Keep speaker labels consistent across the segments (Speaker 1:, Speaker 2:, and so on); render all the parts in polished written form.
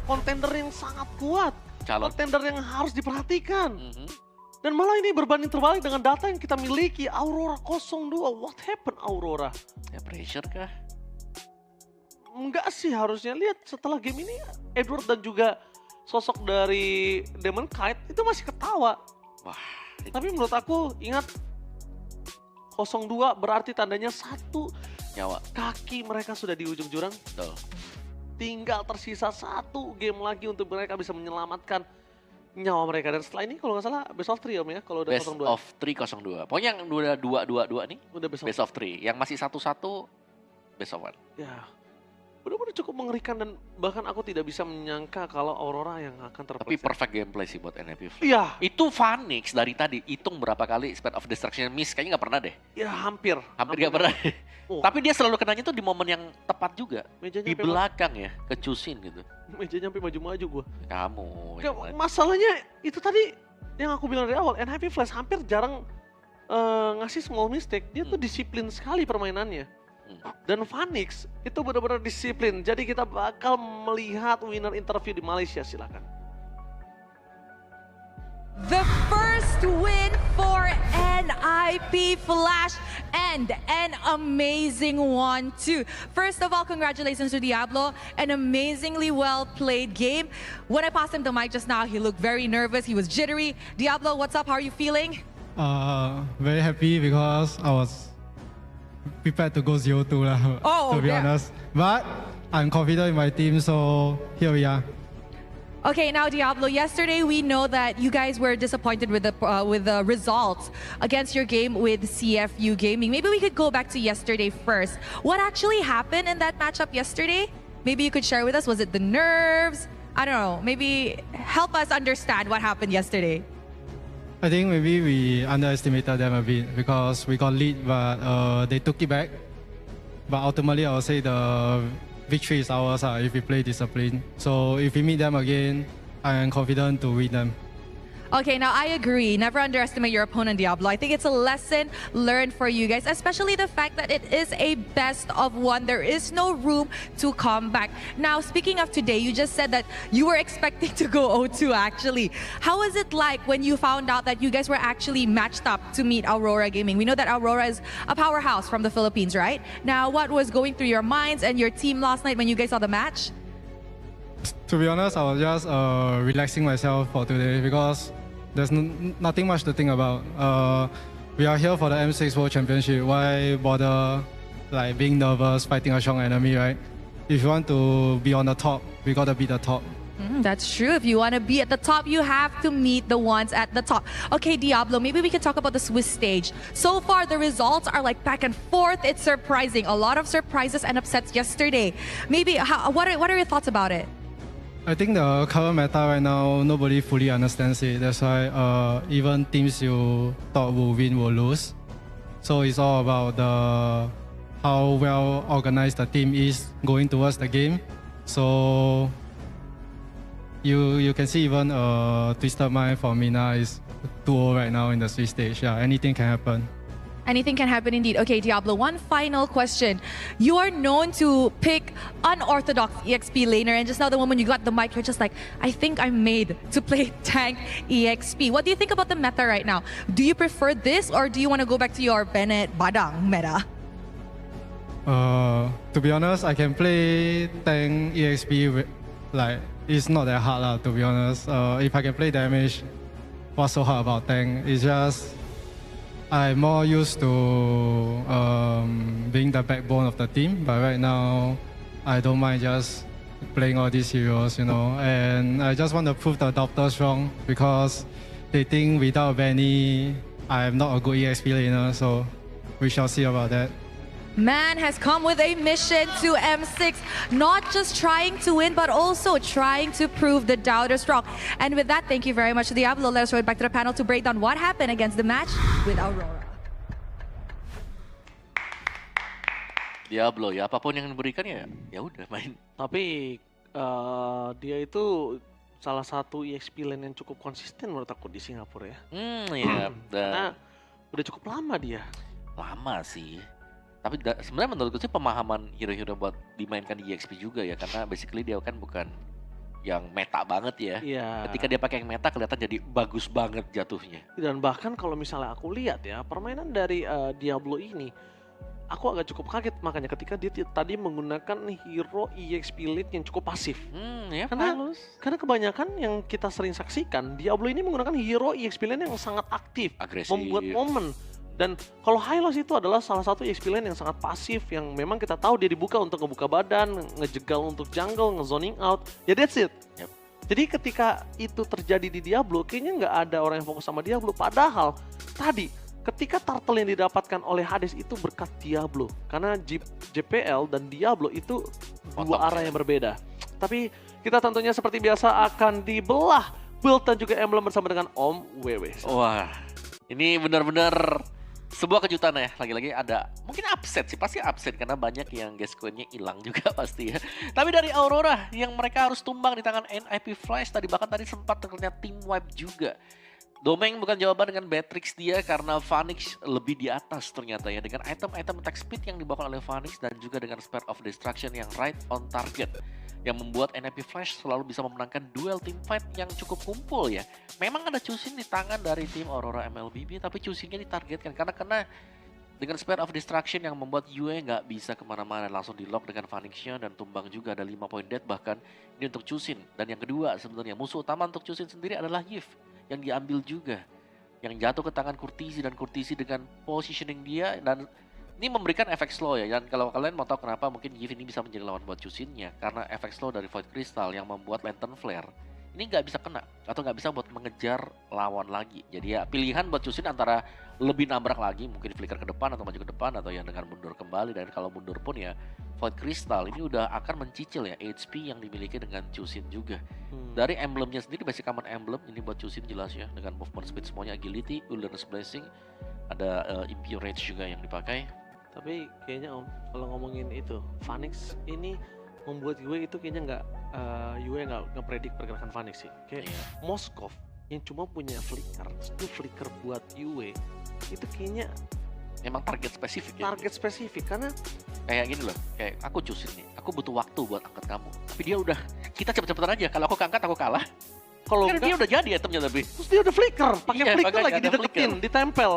Speaker 1: kontender yang sangat kuat.
Speaker 2: Calon.
Speaker 1: Kontender yang harus diperhatikan. Dan malah ini berbanding terbalik dengan data yang kita miliki. Aurora 02, what happened Aurora?
Speaker 2: Ya pressure kah?
Speaker 1: Enggak sih harusnya. Lihat setelah game ini Edward dan juga sosok dari Demon Kite itu masih ketawa.
Speaker 2: Wah.
Speaker 1: Tapi menurut aku ingat 02 berarti tandanya satu
Speaker 2: Nyawa.
Speaker 1: kaki mereka sudah di ujung jurang.
Speaker 2: Betul.
Speaker 1: Tinggal tersisa satu game lagi untuk mereka bisa menyelamatkan nyawa mereka. Dan setelah ini kalau nggak salah best of 3 om ya, kalau udah
Speaker 2: Best
Speaker 1: 02.
Speaker 2: of 3 02. Pokoknya yang udah 2 nih,
Speaker 1: Udah best of.
Speaker 2: best of 3. Yang masih 1-1, best of 1.
Speaker 1: Ya, benar-benar cukup mengerikan dan bahkan aku tidak bisa menyangka kalau Aurora yang akan
Speaker 2: Tapi
Speaker 1: terpleset.
Speaker 2: perfect gameplay sih buat NAP.
Speaker 1: Iya,
Speaker 2: Itu Phoenix dari tadi, hitung berapa kali span of destruction miss, kayaknya nggak pernah deh.
Speaker 1: ya hampir.
Speaker 2: Hampir nggak pernah deh.
Speaker 1: Oh,
Speaker 2: Tapi dia selalu kenanya tuh di momen yang tepat juga.
Speaker 1: mejanya
Speaker 2: Di
Speaker 1: sampai
Speaker 2: belakang ya, kecusin gitu.
Speaker 1: mejanya sampai maju-maju gue.
Speaker 2: Kamu.
Speaker 1: Masalahnya itu tadi yang aku bilang dari awal, NHP Flash hampir jarang ngasih small mistake. Dia tuh disiplin sekali permainannya. Dan Phoenix itu benar-benar disiplin. Jadi kita bakal melihat winner interview di Malaysia, silakan.
Speaker 3: The first win for NIP Flash and an amazing one too. First of all, congratulations to Diablo. An amazingly well played game. When I passed him the mic just now, he looked very nervous. He was jittery. Diablo, what's up? How are you feeling?
Speaker 4: Very happy because I was prepared to go 0-2 lah,
Speaker 3: Oh,
Speaker 4: to be
Speaker 3: yeah.
Speaker 4: honest. But I'm confident in my team, so here we are.
Speaker 3: Okay, now Diablo, yesterday we know that you guys were disappointed with the results against your game with CFU Gaming. Maybe we could go back to yesterday first. What actually happened in that matchup yesterday? Maybe you could share with us. Was it the nerves? I don't know. Maybe help us understand what happened yesterday.
Speaker 4: I think maybe we underestimated them a bit because we got lead, but they took it back. But ultimately, I would say the victory is ours if we play discipline. So if we meet them again, I am confident to win them.
Speaker 3: Okay, now I agree. Never underestimate your opponent, Diablo. I think it's a lesson learned for you guys, especially the fact that it is a best of one. There is no room to come back. Now, speaking of today, you just said that you were expecting to go 0-2 actually. How was it like when you found out that you guys were actually matched up to meet Aurora Gaming? We know that Aurora is a powerhouse from the Philippines, right? Now, what was going through your minds and your team last night when you guys saw the match?
Speaker 4: To be honest, I was just relaxing myself for today because there's nothing much to think about. We are here for the M6 World Championship. Why bother like being nervous, fighting a strong enemy, right? If you want to be on the top, we gotta beat the top.
Speaker 3: That's true. If you want to be at the top, you have to meet the ones at the top. Okay, Diablo, maybe we can talk about the Swiss stage. So far, the results are like back and forth. It's surprising. A lot of surprises and upsets yesterday. Maybe, what are your thoughts about it?
Speaker 4: I think the current meta right now, nobody fully understands it. That's why even teams you thought will win will lose. So it's all about how well organized the team is going towards the game. So you can see even Twisted Mind for Mina is 2-0 right now in the Swiss stage. Yeah, anything can happen.
Speaker 3: Anything can happen indeed. Okay, Diablo, one final question. You are known to pick unorthodox EXP laner, and just now the moment you got the mic, you're just like, I think I'm made to play tank EXP. What do you think about the meta right now? Do you prefer this, or do you want to go back to your Bennett Badang meta?
Speaker 4: To be honest, I can play tank EXP like it's not that hard to be honest. If I can play damage, what's so hard about tank? It's just I'm more used to being the backbone of the team, but right now I don't mind just playing all these heroes, you know. And I just want to prove the adopters wrong because they think without Benny, I'm not a good EXP laner, so we shall see about that.
Speaker 3: Man has come with a mission to M6, not just trying to win, but also trying to prove the doubters wrong. And with that, thank you very much to Diablo. Let us go back to the panel to break down what happened against the match with Aurora.
Speaker 2: Diablo ya, apapun yang diberikan ya udah main.
Speaker 1: Tapi dia itu salah satu EXP lane yang cukup konsisten menurut aku di Singapura ya.
Speaker 2: Iya.
Speaker 1: Karena udah cukup lama dia.
Speaker 2: Lama sih. Tapi sebenarnya menurutku sih pemahaman hero-hero buat dimainkan di EXP juga ya, karena basically dia kan bukan yang meta banget ya.
Speaker 1: Iya.
Speaker 2: Ketika dia pakai yang meta kelihatan jadi bagus banget jatuhnya.
Speaker 1: Dan bahkan kalau misalnya aku lihat ya, permainan dari Diablo ini, aku agak cukup kaget makanya ketika dia tadi menggunakan hero EXP Elite yang cukup pasif.
Speaker 2: Ya
Speaker 1: Karena kebanyakan yang kita sering saksikan, Diablo ini menggunakan hero EXP Lane yang sangat aktif,
Speaker 2: agresif.
Speaker 1: membuat momen. Dan kalau Hylos itu adalah salah satu EXP Lane yang sangat pasif, yang memang kita tahu dia dibuka untuk ngebuka badan, ngejegal untuk jungle, ngezoning out, ya that's it.
Speaker 2: Yep.
Speaker 1: Jadi ketika itu terjadi di Diablo, kayaknya nggak ada orang yang fokus sama Diablo. Padahal tadi ketika turtle yang didapatkan oleh Hades itu berkat Diablo. Karena JPL dan Diablo itu dua arah yang berbeda. Tapi kita tentunya seperti biasa akan dibelah build dan juga emblem bersama dengan Om Wewe.
Speaker 2: Wah, ini benar-benar sebuah kejutan ya. Lagi-lagi ada mungkin upset sih, pasti upset karena banyak yang guest coin-nya hilang juga pasti ya. Tapi dari Aurora yang mereka harus tumbang di tangan NIP Flash tadi, bahkan tadi sempat terlihat team wipe juga. Domeng bukan jawaban dengan Beatrix dia karena Phoenix lebih di atas ternyata ya, dengan item-item attack speed yang dibawa oleh Phoenix dan juga dengan Spare of Destruction yang right on target, yang membuat NIP Flash selalu bisa memenangkan duel team fight yang cukup kumpul ya. Memang ada Chusin di tangan dari tim Aurora MLBB, tapi Chusinnya ditargetkan karena dengan Spare of Destruction yang membuat Yue nggak bisa kemana-mana, langsung di lock dengan Phoenixnya dan tumbang juga, ada 5 poin dead bahkan ini untuk Chusin. Dan yang kedua sebenarnya musuh utama untuk Chusin sendiri adalah Yif yang diambil juga, yang jatuh ke tangan Kurtisi, dan Kurtisi dengan positioning dia dan ini memberikan efek slow ya. Dan kalau kalian mau tahu kenapa mungkin Yif ini bisa menjadi lawan buat Chusinnya, karena efek slow dari Void Crystal yang membuat Lantern Flare ini nggak bisa kena atau nggak bisa buat mengejar lawan lagi. Jadi ya pilihan buat Chusin antara lebih nabrak lagi, mungkin flicker ke depan atau maju ke depan, atau yang dengan mundur kembali. Dan kalau mundur pun ya Void Crystal ini udah akan mencicil ya HP yang dimiliki dengan Chusin juga. Dari emblemnya sendiri, basic common emblem ini buat Chusin jelas ya, dengan movement speed semuanya, agility, wilderness blessing, ada impure rage juga yang dipakai.
Speaker 1: Tapi kayaknya Om, kalau ngomongin itu, Phoenix ini membuat Yue itu kayaknya Yue nggak ngepredik pergerakan Phoenix sih. Kayak Moskov yang cuma punya flicker, itu flicker buat Yue itu kayaknya
Speaker 2: emang target spesifik ya.
Speaker 1: Target spesifik karena
Speaker 2: kayak gini loh, kayak aku Chusin nih, aku butuh waktu buat angkat kamu. Tapi dia udah, kita cepet-cepetan aja, kalau aku keangkat aku kalah.
Speaker 1: Kalau
Speaker 2: dia udah jadi itemnya lebih.
Speaker 1: Terus dia udah flicker, pakai flicker lagi dideketin,
Speaker 2: flicker,
Speaker 1: ditempel.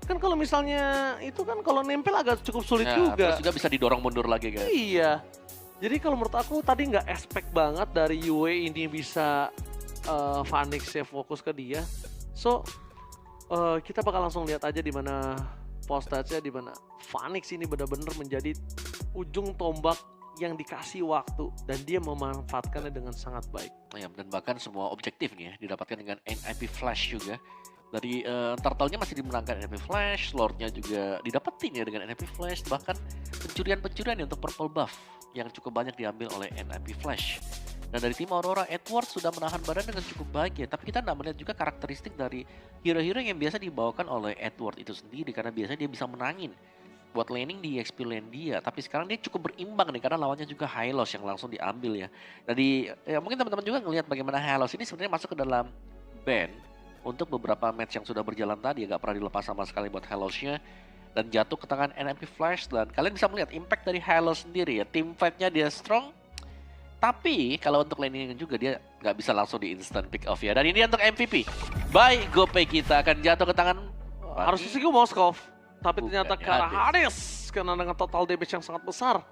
Speaker 1: Kan kalau misalnya itu kan kalau nempel agak cukup sulit juga.
Speaker 2: Terus juga bisa didorong mundur lagi kan.
Speaker 1: Iya. Jadi kalau menurut aku tadi nggak expect banget dari Yue ini bisa Phoenix ya fokus ke dia. So kita bakal langsung lihat aja di mana postage-nya, di mana Phoenix ini benar-benar menjadi ujung tombak yang dikasih waktu dan dia memanfaatkannya dengan sangat baik.
Speaker 2: Ya, dan bahkan semua objektif nih ya didapatkan dengan NIP Flash juga. Dari turtle-nya masih dimenangkan NIP Flash, Lord-nya juga didapetin ya dengan NIP Flash, bahkan pencurian-pencurian untuk purple buff yang cukup banyak diambil oleh NIP Flash. Dan dari tim Aurora, Edward sudah menahan badan dengan cukup baik ya, tapi kita tidak melihat juga karakteristik dari hero-hero yang biasa dibawakan oleh Edward itu sendiri, karena biasanya dia bisa menangin buat laning di XP lane dia, tapi sekarang dia cukup berimbang nih karena lawannya juga Hylos yang langsung diambil ya. Jadi ya mungkin teman-teman juga ngelihat bagaimana Hylos ini sebenarnya masuk ke dalam ban untuk beberapa match yang sudah berjalan tadi, gak pernah dilepas sama sekali buat Hylosnya, dan jatuh ke tangan NIP Flash. Dan kalian bisa melihat impact dari Hylos sendiri ya, team fight-nya dia strong, tapi kalau untuk laning juga dia nggak bisa langsung di instant pick off ya. Dan ini untuk MVP by GoPay kita akan jatuh ke tangan
Speaker 1: harusnya sih Moskov, tapi
Speaker 2: bukan,
Speaker 1: ternyata ke arah Hades karena dengan total damage yang sangat besar.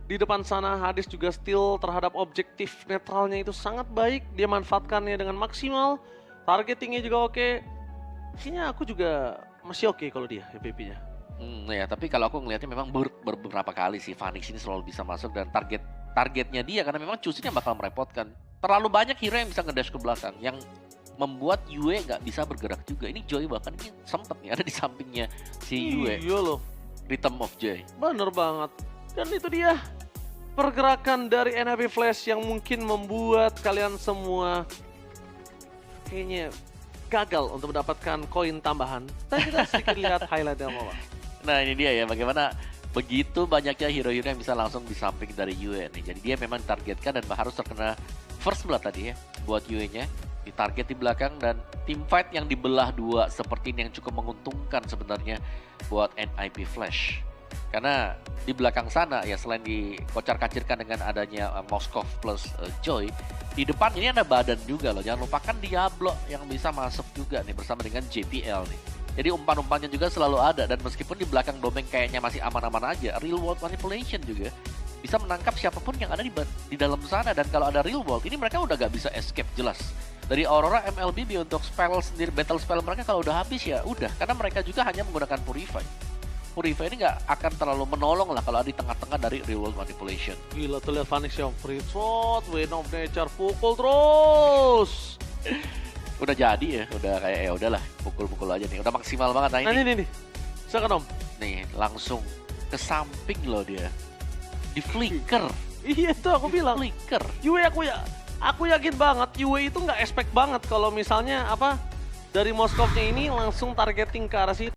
Speaker 1: Di depan sana Hades juga still terhadap objektif netralnya itu sangat baik, dia manfaatkannya dengan maksimal. Targetingnya juga oke. Kayaknya aku juga masih oke kalau dia MVP-nya.
Speaker 2: Ya, tapi kalau aku ngelihatnya memang beberapa kali sih Phoenix ini selalu bisa masuk dan targetnya dia, karena memang Chusin yang bakal merepotkan. Terlalu banyak hero yang bisa ngedash ke belakang, yang membuat Yue nggak bisa bergerak juga. Ini Joy bahkan ini sempet nih ada di sampingnya si Yue.
Speaker 1: Iya loh.
Speaker 2: Rhythm of Joy.
Speaker 1: Bener banget. Dan itu dia pergerakan dari NIP Flash yang mungkin membuat kalian semua kayaknya gagal untuk mendapatkan koin tambahan. Tapi kita sedikit lihat highlight-nya apa.
Speaker 2: Nah ini dia ya, bagaimana begitu banyaknya hero-hero yang bisa langsung di samping dari Yue nih. Jadi dia memang ditargetkan dan harus terkena first blood tadi ya buat Yue-nya. Ditarget di belakang dan team fight yang dibelah dua seperti ini yang cukup menguntungkan sebenarnya buat NIP Flash. Karena di belakang sana ya selain dikocar-kacirkan dengan adanya Moskov plus Joy, di depan ini ada badan juga loh. Jangan lupakan Diablo yang bisa masuk juga nih bersama dengan JPL nih. Jadi umpan-umpannya juga selalu ada, dan meskipun di belakang Domeng kayaknya masih aman-aman aja, Real World Manipulation juga bisa menangkap siapapun yang ada di dalam sana. Dan kalau ada Real World, ini mereka udah gak bisa escape jelas. Dari Aurora MLBB untuk spell sendiri, battle spell mereka kalau udah habis ya udah. Karena mereka juga hanya menggunakan Purify. Purify ini nggak akan terlalu menolong lah kalau ada di tengah-tengah dari Real World Manipulation.
Speaker 1: Gila tuh lihat Phoenix yang free shot, Wind of Nature pukul terus.
Speaker 2: Udah jadi ya, udah kayak ya udahlah pukul-pukul aja nih, udah maksimal banget.
Speaker 1: Nah ini nih, silakan Om.
Speaker 2: Nih langsung ke samping loh dia, di flicker.
Speaker 1: Iya itu aku bilang.
Speaker 2: Flicker.
Speaker 1: Yue aku yakin banget Yue itu nggak expect banget kalau misalnya apa dari Moskovnya ini langsung targeting ke arah situ.